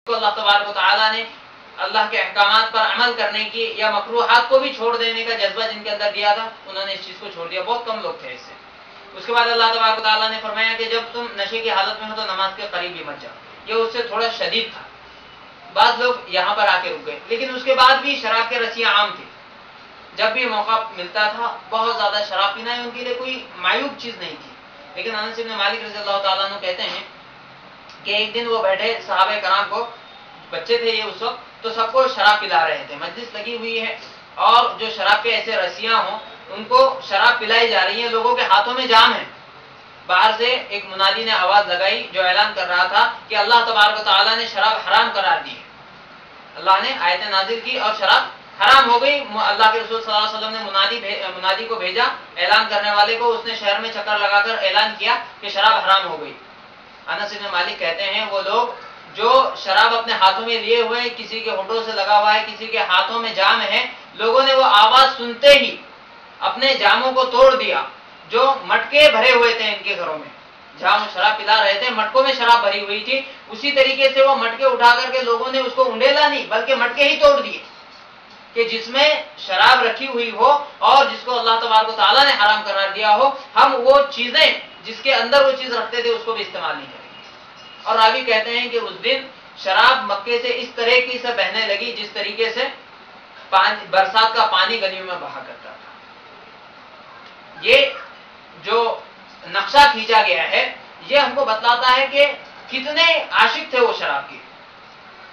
کو اللہ تبارک و تعالیٰ نے اللہ کے احکامات پر عمل کرنے کی یا مکروہات کو بھی چھوڑ دینے کا جذبہ جن کے اندر دیا تھا، انہوں نے اس چیز کو چھوڑ دیا. بہت کم لوگ تھے اس سے. اس کے بعد اللہ تبارک و تعالیٰ نے فرمایا کہ جب تم نشے کی حالت میں ہو تو نماز کے قریب بھی مت جاؤ. یہ اس سے تھوڑا شدید تھا. بعض لوگ یہاں پر آ کے رک گئے، لیکن اس کے بعد بھی شراب کے رسیاں عام تھی. جب بھی موقع ملتا تھا بہت زیادہ شراب پینا ان کے لیے کوئی معیوب چیز نہیں تھی. لیکن انس بن مالک رضی اللہ تعالیٰ عنہ کہتے ہیں کہ ایک دن وہ بیٹھے، صحابہ کرام کو، بچے تھے یہ اس وقت، تو سب کو شراب پلا رہے تھے. مجلس لگی ہوئی ہے اور جو شراب کے ایسے رسیاں ہوں ان کو شراب پلائی جا رہی ہیں، لوگوں کے ہاتھوں میں جام ہے. باہر سے ایک منادی نے آواز لگائی جو اعلان کر رہا تھا کہ اللہ تبارک و تعالیٰ نے شراب حرام قرار دی ہے. اللہ نے آیت نازل کی اور شراب حرام ہو گئی. اللہ کے رسول صلی اللہ علیہ وسلم نے منادی کو بھیجا، اعلان کرنے والے کو. اس نے شہر میں چکر لگا کر اعلان کیا کہ شراب حرام ہو گئی. انس بن مالک کہتے ہیں وہ لوگ جو شراب اپنے ہاتھوں میں لیے ہوئے، کسی کے ہونٹوں سے لگا ہوا ہے، کسی کے ہاتھوں میں جام ہے، لوگوں نے وہ آواز سنتے ہی اپنے جاموں کو توڑ دیا. جو مٹکے بھرے ہوئے تھے ان کے گھروں میں، جہاں وہ شراب پلا رہے تھے مٹکوں میں شراب بھری ہوئی تھی، اسی طریقے سے وہ مٹکے اٹھا کر کے لوگوں نے اس کو انڈیلا نہیں بلکہ مٹکے ہی توڑ دیے کہ جس میں شراب رکھی ہوئی ہو اور جس کو اللہ تبارک و تعالیٰ نے حرام قرار دیا ہو، ہم وہ چیزیں جس کے اندر وہ چیز رکھتے تھے اس کو بھی استعمال نہیں کریں گے. اور راوی کہتے ہیں کہ اس دن شراب مکے سے اس طرح کی سے بہنے لگی جس طریقے سے برسات کا پانی گلیوں میں بہا کرتا تھا. یہ جو نقشہ کھینچا گیا ہے یہ ہم کو بتلاتا ہے کہ کتنے عاشق تھے وہ شراب کے،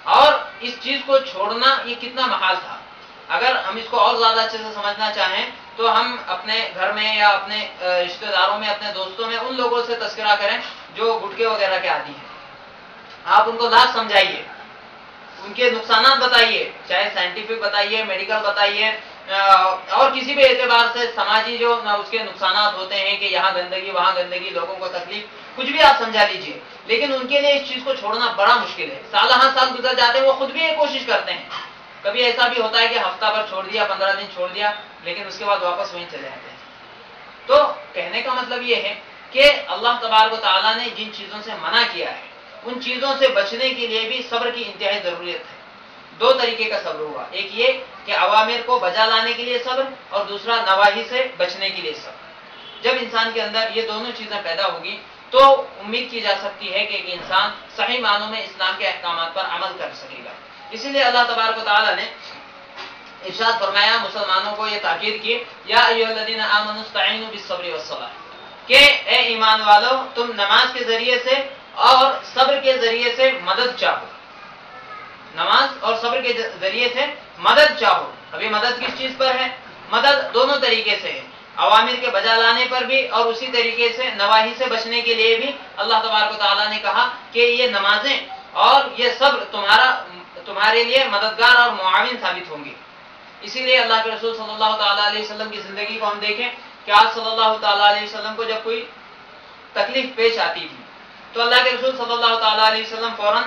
اور اس چیز کو چھوڑنا یہ کتنا محال تھا. اگر ہم اس کو اور زیادہ اچھے سے سمجھنا چاہیں تو ہم اپنے گھر میں یا اپنے رشتہ داروں میں، اپنے دوستوں میں ان لوگوں سے تذکرہ کریں جو گٹکے وغیرہ کے عادی ہیں. آپ ان کو لاز سمجھائیے، ان کے نقصانات بتائیے، چاہے سائنٹیفک بتائیے، میڈیکل بتائیے، اور کسی بھی اعتبار سے سماجی جو اس کے نقصانات ہوتے ہیں کہ یہاں گندگی وہاں گندگی، لوگوں کو تکلیف، کچھ بھی آپ سمجھا لیجئے. لیکن ان کے لیے اس چیز کو چھوڑنا بڑا مشکل ہے. سالہ ہاں سال گزر جاتے ہیں، وہ خود بھی یہ کوشش کرتے ہیں. کبھی ایسا بھی ہوتا ہے کہ ہفتہ بھر چھوڑ دیا، 15 دن چھوڑ دیا، لیکن اس کے بعد واپس وہیں چلے جاتے ہیں. تو کہنے کا مطلب یہ ہے کہ اللہ تبارک و تعالیٰ نے جن چیزوں سے منع کیا ہے ان چیزوں سے بچنے کے لیے بھی صبر کی انتہائی ضرورت ہے. دو طریقے کا صبر ہوا، ایک یہ کہ عوامر کو بجا لانے کے لیے صبر، اور دوسرا نواہی سے بچنے کے لیے صبر. جب انسان کے اندر یہ دونوں چیزیں پیدا ہوگی تو امید کی جا سکتی ہے کہ ایک انسان صحیح معنوں میں اسلام کے احکامات پر عمل کر سکے گا. اسی لیے اللہ تبارک و تعالیٰ نے ارشاد فرمایا، مسلمانوں کو یہ تاکید کی، یا ایھا الذین آمنوا استعینوا بالصبر والصلاۃ، کہ اے ایمان والو تم نماز کے ذریعے سے اور صبر کے ذریعے سے مدد چاہو. نماز اور صبر کے ذریعے سے مدد چاہو. ابھی مدد کس چیز پر ہے؟ مدد دونوں طریقے سے ہے، عوامر کے بجا لانے پر بھی اور اسی طریقے سے نواہی سے بچنے کے لیے بھی. اللہ تبارک و تعالیٰ نے کہا کہ یہ نمازیں اور یہ صبر تمہارے لیے مددگار اور معاون ثابت ہوں گی. اسی لیے اللہ کے رسول صلی اللہ تعالیٰ علیہ وسلم کی زندگی کو ہم دیکھیں کہ آپ صلی اللہ تعالیٰ علیہ وسلم کو جب کوئی تکلیف پیش آتی تھی تو اللہ کے رسول صلی اللہ تعالیٰ علیہ وسلم فوراً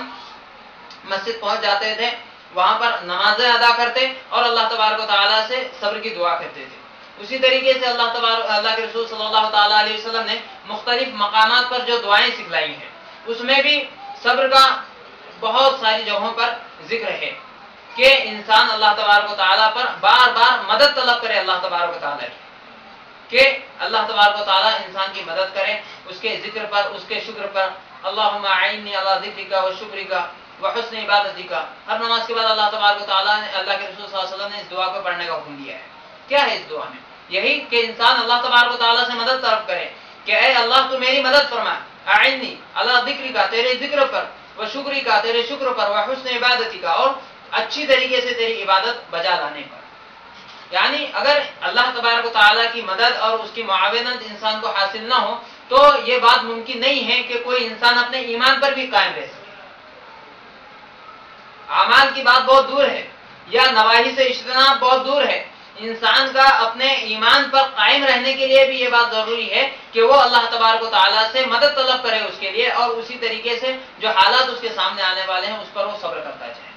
مسجد پہنچ جاتے تھے، وہاں پر نمازیں ادا کرتے اور اللہ تبارک و تعالیٰ سے صبر کی دعا کرتے تھے. اسی طریقے سے اللہ کے رسول صلی اللہ تعالیٰ علیہ وسلم نے مختلف مقامات پر جو دعائیں سکھلائی ہیں اس میں بھی صبر کا بہت ساری جگہوں پر ذکر ہے کہ انسان اللہ تبارک و تعالیٰ پر بار بار مدد طلب کرے، اللہ تبارک و تعالیٰ کی، کہ اللہ تبارک و تعالیٰ انسان کی مدد کرے اس کے ذکر پر، اس کے شکر پر. اللہم اعنی علی ذکرک و شکرک و حسن عبادتک. ہر نماز کے بعد اللہ تبارک و تعالیٰ نے، اللہ کے رسول صلی اللہ علیہ وسلم نے اس دعا کو پڑھنے کا حکم دیا ہے. کیا ہے اس دعا میں؟ یہی کہ انسان اللہ تبارک و تعالیٰ سے مدد طلب کرے کہ اے اللہ تو میری مدد فرما، اعنی علی ذکرک، تیرے ذکر پر، و شکرک، تیرے شکر پر، و حسن عبادتک، اور اچھی طریقے سے تیری عبادت بجا لانے پر. یعنی اگر اللہ تبارک و تعالیٰ کی مدد اور اس کی معاونت انسان کو حاصل نہ ہو تو یہ بات ممکن نہیں ہے کہ کوئی انسان اپنے ایمان پر بھی قائم رہ سکے. اعمال کی بات بہت دور ہے یا نواہی سے اجتناب بہت دور ہے، انسان کا اپنے ایمان پر قائم رہنے کے لیے بھی یہ بات ضروری ہے کہ وہ اللہ تبارک و تعالیٰ سے مدد طلب کرے اس کے لیے، اور اسی طریقے سے جو حالات اس کے سامنے آنے والے ہیں اس پر وہ صبر کرتا جائے.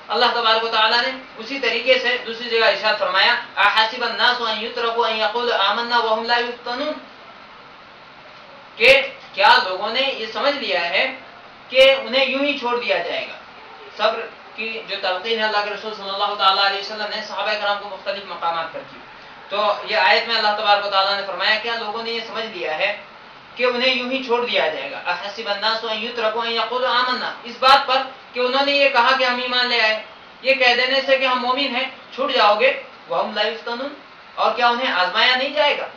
اللہ تبارک و تعالیٰ نے اسی طریقے سے دوسری جگہ ارشاد فرمایا، احسب الناس ان یترکوا ان یقولوا آمنا وهم لا یفتنون، کہ کیا لوگوں نے یہ سمجھ لیا ہے کہ انہیں یوں ہی چھوڑ دیا جائے گا۔ صبر کی جو تلقین ہے اللہ کے رسول صلی اللہ تعالیٰ علیہ وسلم نے صحابہ کرام کو مختلف مقامات پر کی، تو یہ آیت میں اللہ تبارک و تعالیٰ نے فرمایا کیا لوگوں نے یہ سمجھ لیا ہے کہ انہیں یوں ہی چھوڑ دیا جائے گا، احسب الناس ان یترکوا ان یقولوا آمنا، اس بات پر کہ انہوں نے یہ کہا کہ ہم ایمان لے آئے، یہ کہہ دینے سے کہ ہم مومن ہیں چھوٹ جاؤ گے، وہم لا یفتنون، اور کیا انہیں آزمایا نہیں جائے گا۔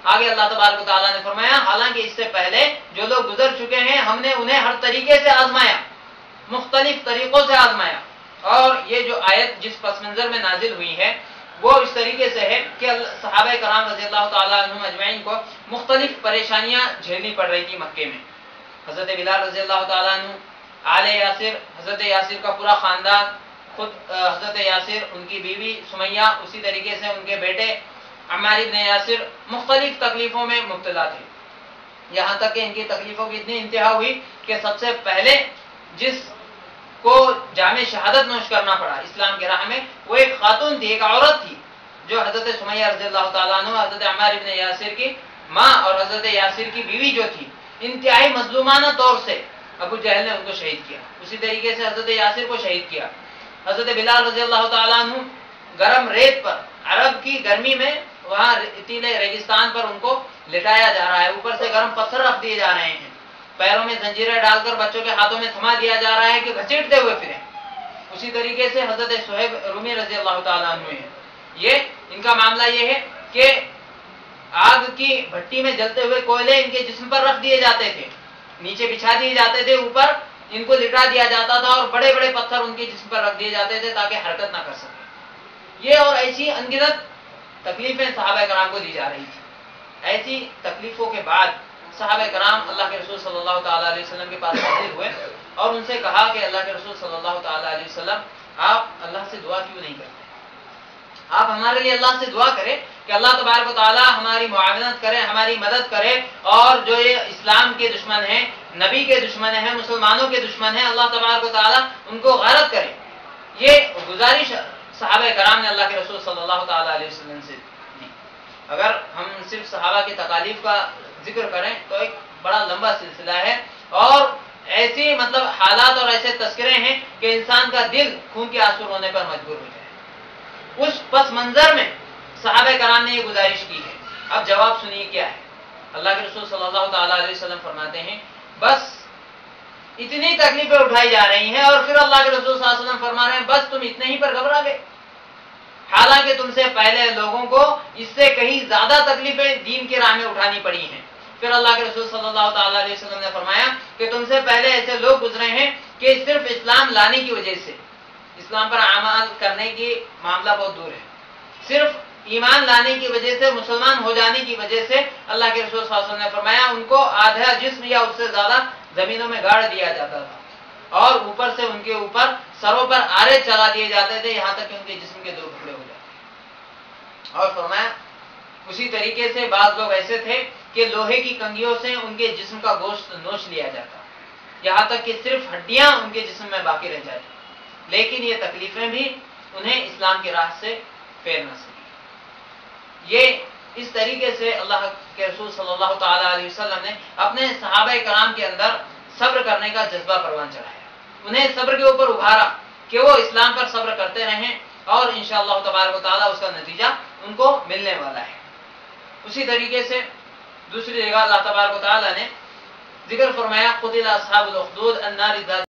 آگے اللہ تبارک و تعالیٰ نے فرمایا حالانکہ اس سے پہلے جو لوگ گزر چکے ہیں ہم نے انہیں ہر طریقے سے آزمایا، مختلف طریقوں سے آزمایا، اور یہ جو آیت جس پس منظر میں نازل ہوئی ہے وہ اس طریقے سے ہے کہ صحابہ کرام رضی اللہ تعالیٰ عنہم اجمعین کو مختلف پریشانیاں جھیلنی پڑ رہی تھی مکے میں۔ حضرت بلال رضی اللہ تعالیٰ عنہ، آل یاسر، حضرت یاسر کا پورا خاندان، خود حضرت یاسر، ان کی بیوی سمیہ، اسی طریقے سے ان کے بیٹے عمار ابن یاسر مختلف تکلیفوں میں مبتلا تھے، یہاں تک کہ ان کی تکلیفوں کی اتنی انتہا ہوئی کہ سب سے پہلے جس کو جام شہادت نوش کرنا پڑا اسلام کے راہ میں وہ ایک خاتون تھی، ایک عورت تھی، جو حضرت سمیہ رضی اللہ تعالیٰ عنہ، حضرت عمار ابن یاسر کی ماں اور حضرت یاسر کی بیوی جو تھی، انتہائی مظلومانہ طور سے ابو جہل نے ان کو شہید کیا، اسی طریقے سے حضرت یاسر کو شہید کیا۔ حضرت بلال رضی اللہ تعالیٰ عنہ گرم ریت پر، عرب کی گرمی میں وہاں ریتیلے ریگستان پر ان کو لٹایا جا رہا ہے، اوپر سے گرم پتھر رکھ دیے جا رہے ہیں، پیروں میں زنجیریں ڈال کر بچوں کے ہاتھوں میں تھما دیا جا رہا ہے کہ گھسیٹتے ہوئے پھریں۔ اسی طریقے سے حضرت صہیب رومی رضی اللہ تعالیٰ عنہ ہیں، یہ ان کا معاملہ یہ ہے کہ آگ کی بھٹی میں جلتے ہوئے کوئلے ان کے جسم پر رکھ دیے جاتے تھے، نیچے بچھا دیے جاتے تھے، اوپر ان کو لٹا دیا جاتا تھا اور بڑے بڑے پتھر ان کے جسم پر رکھ دیے جاتے تھے تاکہ حرکت نہ کر سکے۔ یہ اور ایسی انگنت تکلیفیں صحابہ کرام کو دی جا رہی تھی۔ ایسی تکلیفوں کے بعد صحابہ کرام اللہ کے رسول صلی اللہ تعالیٰ علیہ وسلم کے پاس حاضر ہوئے اور ان سے کہا کہ اللہ کے رسول صلی اللہ تعالیٰ علیہ وسلم آپ اللہ سے دعا کیوں نہیں کرتے؟ آپ ہمارے لیے اللہ سے دعا کریں کہ اللہ تبارک و تعالیٰ ہماری معاونت کرے، ہماری مدد کرے، اور جو یہ اسلام کے دشمن ہیں، نبی کے دشمن ہیں، مسلمانوں کے دشمن ہیں، اللہ تبارک و تعالیٰ ان کو غارت کرے۔ یہ گزارش صحابہ کرام نے اللہ کے رسول صلی اللہ تعالیٰ علیہ وسلم سے دی۔ اگر ہم صرف صحابہ کی تکالیف کا ذکر کریں تو ایک بڑا لمبا سلسلہ ہے، اور ایسی حالات اور ایسے تذکرے ہیں کہ انسان کا دل خون کے آنسو رونے پر مجبور ہو جائے۔ اس پس منظر میں صحابہ کرام نے یہ گزارش کی ہے۔ اب جواب سنیے کیا ہے۔ اللہ کے رسول صلی اللہ تعالیٰ علیہ وسلم فرماتے ہیں بس اتنی تکلیفیں اٹھائی جا رہی ہیں، اور پھر اللہ کے رسول صلی اللہ علیہ وسلم فرما رہے ہیں بس تم اتنے ہی پر گھبرا گئے، حالانکہ تم سے پہلے لوگوں کو اس سے کہیں زیادہ تکلیفیں دین کی راہ میں اٹھانی پڑی ہیں۔ پھر اللہ کے رسول صلی اللہ تعالیٰ علیہ وسلم نے فرمایا کہ تم سے پہلے ایسے لوگ گزرے ہیں کہ صرف اسلام لانے کی وجہ سے، اسلام پر عمل کرنے کی معاملہ بہت دور ہے، صرف ایمان لانے کی وجہ سے، مسلمان ہو جانے کی وجہ سے اللہ کے رسول صلی اللہ علیہ وسلم نے فرمایا ان کو آدھا جسم یا اس سے زیادہ زمینوں میں گاڑ دیا جاتا تھا، اور اوپر سے ان کے اوپر سروں پر آرے چلا دیے جاتے تھے، یہاں تک کہ ان کے جسم کے دو ٹکڑے ہو جاتے۔ اور فرمایا اسی طریقے سے بعض لوگ ایسے تھے کہ لوہے کی کنگھیوں سے ان کے جسم کا گوشت نوچ لیا جاتا، یہاں تک کہ صرف ہڈیاں ان کے جسم میں باقی رہ جاتی، لیکن یہ تکلیفیں بھی انہیں اسلام کی راہ سے پھیر نہ سکی۔ یہ اس طریقے سے اللہ کے رسول صلی اللہ تعالیٰ علیہ وسلم نے اپنے صحابہ کرام کے اندر صبر کرنے کا جذبہ پروان چڑھایا، انہیں صبر کے اوپر ابھارا کہ وہ اسلام پر صبر کرتے رہیں، اور انشاءاللہ تبارک و تعالیٰ اس کا نتیجہ ان کو ملنے والا ہے۔ اسی طریقے سے دوسری جگہ اللہ تبارک و تعالیٰ نے ذکر فرمایا قتل اصحاب الاخدود النار ذات